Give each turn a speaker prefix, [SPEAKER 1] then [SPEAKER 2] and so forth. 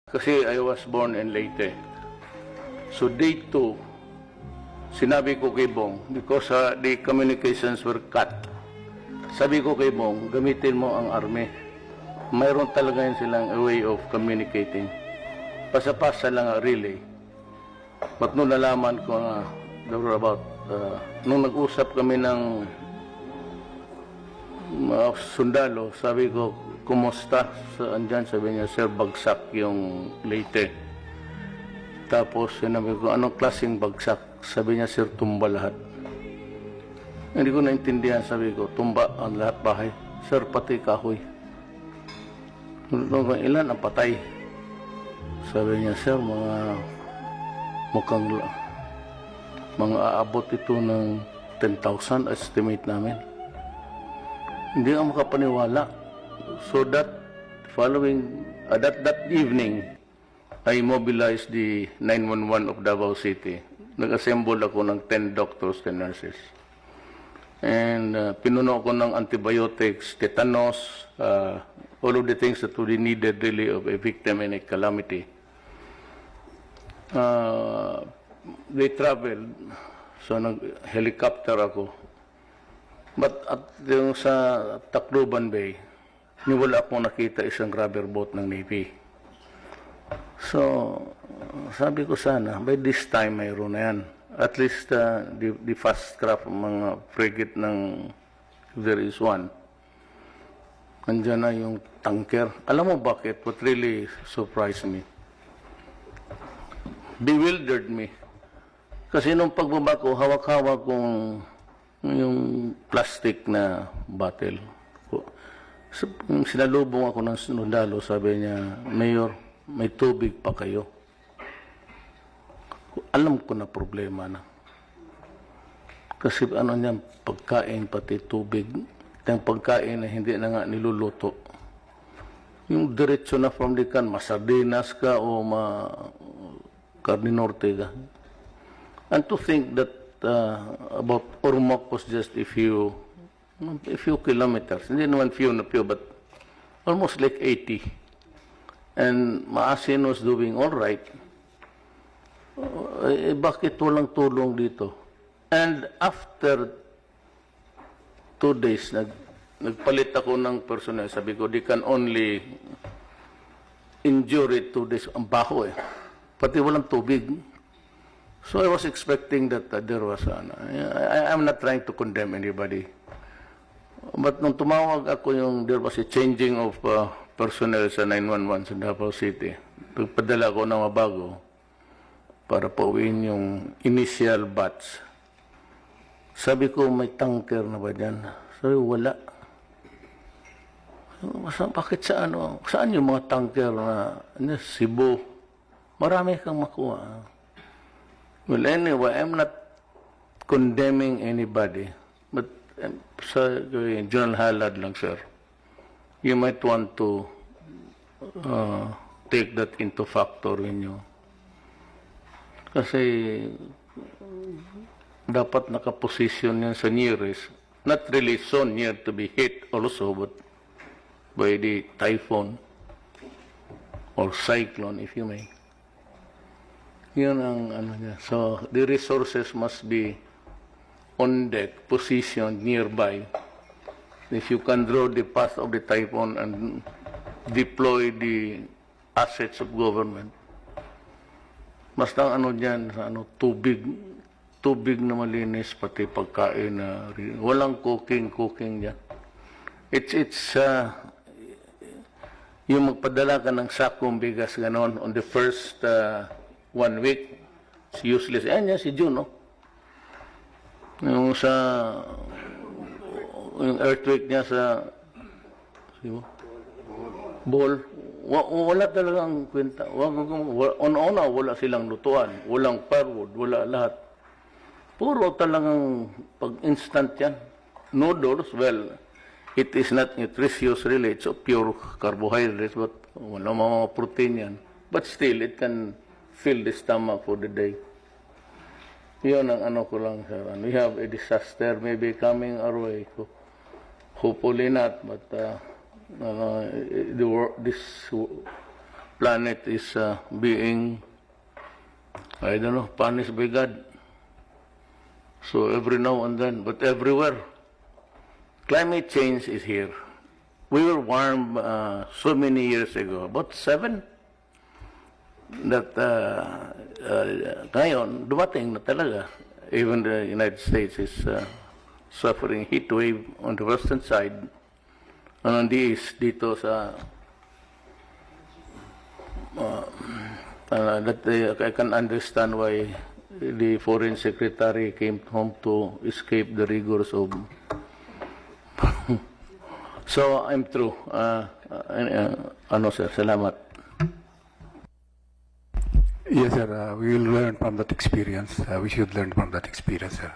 [SPEAKER 1] Kasi I was born in Leyte. So day 2, sinabi ko kay Bong, because the communications were cut, sabi ko kay Bong, gamitin mo ang army. Mayroon talaga yun silang a way of communicating. Pasa-pasa lang ang relay. But nung nalaman ko na, there were about, nung nag-usap kami ng mga sundalo, sabi ko, kumusta? Andyan, sabi niya, sir, bagsak yung Leyte. Tapos, sinabi ko, anong klaseng bagsak? Sabi niya, sir, tumba lahat. Hindi ko naintindihan, sabi ko, tumba ang lahat bahay. Sir, pati kahoy. Ilan ang patay? Sabi niya, sir, mukhang mga aabot ito ng 10,000 estimate namin. Hindi ako makapaniwala. So that following, that evening, I mobilized the 911 of Davao City. Nag-assemble ako ng 10 doctors and nurses. And pinuno ko ng antibiotics, tetanus, all of the things that would be needed really of a victim in a calamity. They traveled, so nag-helicopter ako. But at yung sa Tacloban Bay, wala akong nakita isang rubber boat ng Navy. So, sabi ko sana, by this time mayroon na yan. At least the fast craft, mga frigate ng, if there is one, andyan na yung tanker. Alam mo bakit? What really surprised me? Bewildered me. Kasi nung pagbaba ko, hawak-hawak kong yung plastic na bottle. Sinalubong ako ng sundalo, sabi niya, Mayor, may tubig pa kayo. Alam ko na problema na. Kasi ano niyan, pagkain pati tubig, yung pagkain na hindi na nga niluluto. Yung diretso na from the can, masardinas ka o carne norte ka. And to think that about Ormoc was just a few kilometers. Hindi naman few, but almost like 80. And Maasin was doing all right. Bakit walang tulong dito? And after 2 days, nagpalit ako ng personnel. Sabi ko, they can only endure it 2 days. Ang baho eh. Pati walang tubig. So I was expecting that there was I'm not trying to condemn anybody. But nung tumawag ako there was a changing of personnel sa 911 sa Davao City. Pagpadala ko ng mabago para pauwiin yung initial batch. Sabi ko, may tanker na ba dyan? Sabi, wala. Bakit saan yung mga tanker na Cebu? Marami kang makuha. Well, anyway, I'm not condemning anybody, but sa General Halad lang, sir. You might want to take that into factor when you. Kasi dapat nakaposition yan sa nearest. Not really so near to be hit also, but by the typhoon or cyclone, if you may. Yun ang ano niya. So, the resources must be on deck, positioned nearby. If you can draw the path of the typhoon and deploy the assets of government. Basta ano dyan, tubig na malinis, pati pagkain na walang cooking dyan. It's yung magpadala ka ng sakong bigas ganon on the first 1 week, it's useless. Ayan yan, si June, no? Yung earthquake niya sa Bohol, wala talagang kwenta. Una, wala silang lutuan, walang firewood, wala lahat. Puro talagang pag-instant yan. Noodles, well, it is not nutritious really, it's pure carbohydrates, but wala mga protein yan. But still, it can fill the stomach for the day. Yun ang ano ko lang, sir. We have a disaster maybe coming our way. Hopefully not, but this planet is being, I don't know, punished by God. So every now and then, but everywhere, climate change is here. We were warm so many years ago, about 7, that ngayon, dumating na talaga. Even the United States is suffering heat wave on the western side, and on the east, dito sa that I can understand why the foreign secretary came home to escape the rigors of. So I'm through. Ano sir, salamat.
[SPEAKER 2] Yes, sir. We will learn from that experience. We should learn from that experience, sir.